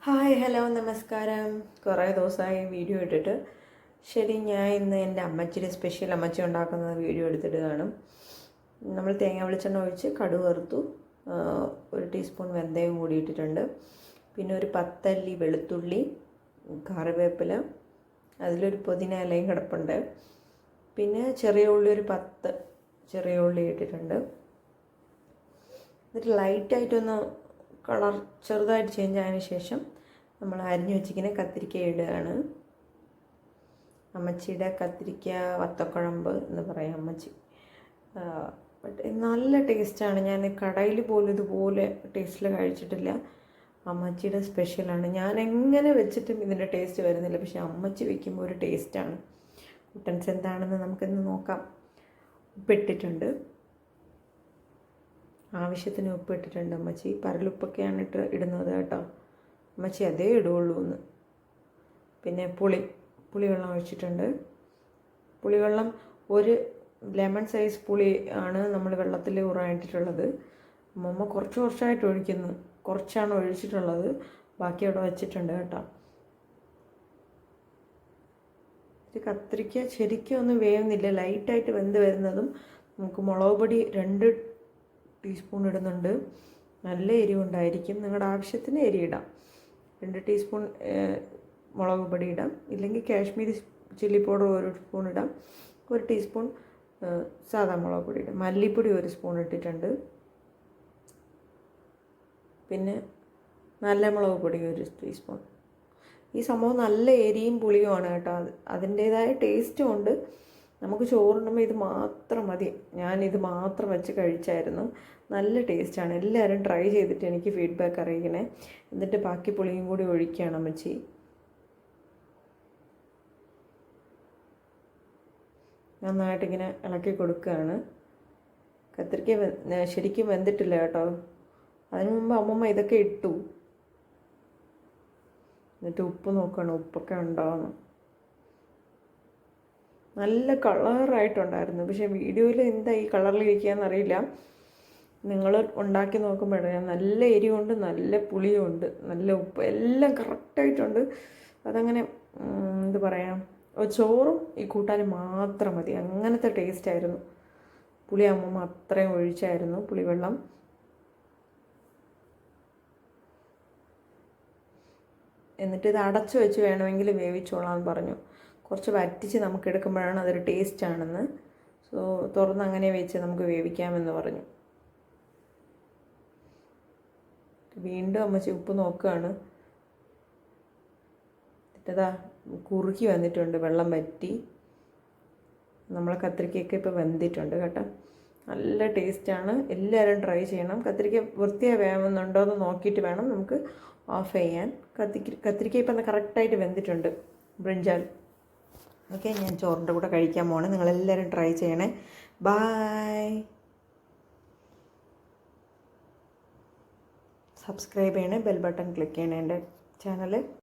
Hi hello നമസ്കാരം. കുറേ ദിവസമായി വീഡിയോ ഇട്ടിട്ട്. ശരി, ഞാൻ ഇന്ന് എൻ്റെ അമ്മച്ചിയുടെ സ്പെഷ്യൽ അമ്മച്ചി ഉണ്ടാക്കുന്ന വീഡിയോ എടുത്തിട്ട് കാണും. നമ്മൾ തേങ്ങ വെളിച്ചെണ്ണ ഒഴിച്ച് കടുക് വറുത്തു, 1 ടീസ്പൂൺ വെന്തയം കൂടി ഇട്ടിട്ടുണ്ട്. പിന്നെ ഒരു 10 അല്ലി വെളുത്തുള്ളി, കറിവേപ്പില, അതിലൊരു പുതിന ഇലയും കിടപ്പുണ്ട്. പിന്നെ ചെറിയ ഉള്ളി ഒരു 10 ചെറിയ ഉള്ളി ഇട്ടിട്ടുണ്ട്. എന്നിട്ട് ലൈറ്റായിട്ടൊന്ന് കളർ ചെറുതായിട്ട് ചേഞ്ച് ആയതിനു ശേഷം നമ്മൾ അരിഞ്ഞു വെച്ചിരിക്കുന്ന കത്തിരിക്ക ഇടുകയാണ്. അമ്മച്ചിയുടെ കത്തിരിക്ക വത്തക്കുഴമ്പ് എന്ന് പറയാം അമ്മച്ചി. നല്ല ടേസ്റ്റാണ്. ഞാൻ കടയിൽ പോലും ഇതുപോലെ ടേസ്റ്റിൽ കഴിച്ചിട്ടില്ല. അമ്മച്ചിയുടെ സ്പെഷ്യലാണ്. ഞാൻ എങ്ങനെ വെച്ചിട്ടും ഇതിൻ്റെ ടേസ്റ്റ് വരുന്നില്ല, പക്ഷെ അമ്മച്ചി വയ്ക്കുമ്പോൾ ഒരു ടേസ്റ്റാണ്. കുട്ടൻസ് എന്താണെന്ന് നമുക്കിന്ന് നോക്കാം. ഉപ്പിട്ടിട്ടുണ്ട്, ആവശ്യത്തിന് ഉപ്പ് ഇട്ടിട്ടുണ്ട്. അമ്മച്ചി പരലുപ്പൊക്കെയാണ് ഇടുന്നത് കേട്ടോ. അമ്മച്ചി അതേ ഇടുകയുള്ളൂ എന്ന്. പിന്നെ പുളിവെള്ളം ഒഴിച്ചിട്ടുണ്ട്. പുളിവെള്ളം ഒരു ലെമൺ സൈസ് പുളി ആണ് നമ്മൾ വെള്ളത്തിൽ ഊറായിട്ടിട്ടുള്ളത്. അമ്മമ്മ കുറച്ചായിട്ട് ഒഴിക്കുന്നു. കുറച്ചാണ് ഒഴിച്ചിട്ടുള്ളത്, ബാക്കി അവിടെ വെച്ചിട്ടുണ്ട് കേട്ടോ. കത്തിരിക്ക ശരിക്കും ഒന്നും വേവുന്നില്ല, ലൈറ്റായിട്ട് വെന്ത് വരുന്നതും നമുക്ക് മുളക് പൊടി 2 ടീസ്പൂൺ ഇടുന്നുണ്ട്. നല്ല എരിവുണ്ടായിരിക്കും. നിങ്ങളുടെ ആവശ്യത്തിന് എരി ഇടാം. 2 ടീസ്പൂൺ മുളക് പൊടി ഇടാം, ഇല്ലെങ്കിൽ കാശ്മീരി ചില്ലി പൗഡർ 1 സ്പൂൺ ഇടാം. 1 ടീസ്പൂൺ സാധാ മുളക് പൊടി ഇടാം. മല്ലിപ്പൊടി 1 സ്പൂൺ ഇട്ടിട്ടുണ്ട്. പിന്നെ നല്ല മുളക് പൊടി 1 ടീസ്പൂൺ. ഈ സംഭവം നല്ല എരിയും പുളിയുമാണ് കേട്ടോ. അതിൻ്റേതായ ടേസ്റ്റും ഉണ്ട്. നമുക്ക് ചോറുണ്ടുമ്പോൾ ഇത് മാത്രം മതി. ഞാനിത് മാത്രം വെച്ച് കഴിച്ചായിരുന്നു. നല്ല ടേസ്റ്റാണ്. എല്ലാവരും ട്രൈ ചെയ്തിട്ട് എനിക്ക് ഫീഡ്ബാക്ക് അറിയിക്കണേ. എന്നിട്ട് ബാക്കി പുളിയും കൂടി ഒഴിക്കുകയാണ് അമ്മച്ചി. നന്നായിട്ടിങ്ങനെ ഇളക്കി കൊടുക്കുകയാണ്. കത്തിരിക്ക ശരിക്കും വെന്തിട്ടില്ല കേട്ടോ. അതിനു മുമ്പ് അമ്മമ്മ ഇതൊക്കെ ഇട്ടു. എന്നിട്ട് ഉപ്പ് നോക്കണം, ഉപ്പൊക്കെ ഉണ്ടാവുന്നു. നല്ല കളറായിട്ടുണ്ടായിരുന്നു, പക്ഷേ വീഡിയോയിൽ എന്താ ഈ കളറിലിരിക്കുകയെന്ന് അറിയില്ല. നിങ്ങൾ ഉണ്ടാക്കി നോക്കുമ്പോഴേ നല്ല എരിവുണ്ട്, നല്ല പുളിയുണ്ട്, നല്ല ഉപ്പ്, എല്ലാം കറക്റ്റായിട്ടുണ്ട്. അതങ്ങനെ എന്ത് പറയാം, ചോറും ഈ കൂട്ടാനും മാത്രം മതി, അങ്ങനത്തെ ടേസ്റ്റായിരുന്നു. പുളി അമ്മമ്മ അത്രയും ഒഴിച്ചായിരുന്നു, പുളിവെള്ളം. എന്നിട്ട് ഇത് അടച്ചു വെച്ച് വേണമെങ്കിൽ വേവിച്ചോളാൻ പറഞ്ഞു. കുറച്ച് വറ്റിച്ച് നമുക്ക് എടുക്കുമ്പോഴാണ് അതൊരു ടേസ്റ്റാണെന്ന്. സോ തുറന്ന് അങ്ങനെ വെച്ച് നമുക്ക് വേവിക്കാമെന്ന് പറഞ്ഞു. വീണ്ടും അമ്മച്ചി ഉപ്പ് നോക്കുകയാണ്. എന്നിട്ടതാ കുറുക്കി വന്നിട്ടുണ്ട്, വെള്ളം വറ്റി. നമ്മളെ കത്തിരിക്കയൊക്കെ ഇപ്പോൾ വെന്തിട്ടുണ്ട് കേട്ടോ. നല്ല ടേസ്റ്റാണ്. എല്ലാവരും ട്രൈ ചെയ്യണം. കത്തിരിക്ക വൃത്തിയായി വേവുന്നുണ്ടോ എന്ന് നോക്കിയിട്ട് വേണം നമുക്ക് ഓഫ് ചെയ്യാൻ. കത്തിരിക്ക ഇപ്പം കറക്റ്റായിട്ട് വെന്തിട്ടുണ്ട്. ബ്രിഞ്ചാൽ ഓക്കെ, ഞാൻ ചോറിൻ്റെ കൂടെ കഴിക്കാൻ പോവാണ്. നിങ്ങളെല്ലാവരും ട്രൈ ചെയ്യണേ. ബായ്. സബ്സ്ക്രൈബ് ചെയ്യണേ, ബെൽ ബട്ടൺ ക്ലിക്ക് ചെയ്യണേ എൻ്റെ ചാനൽ.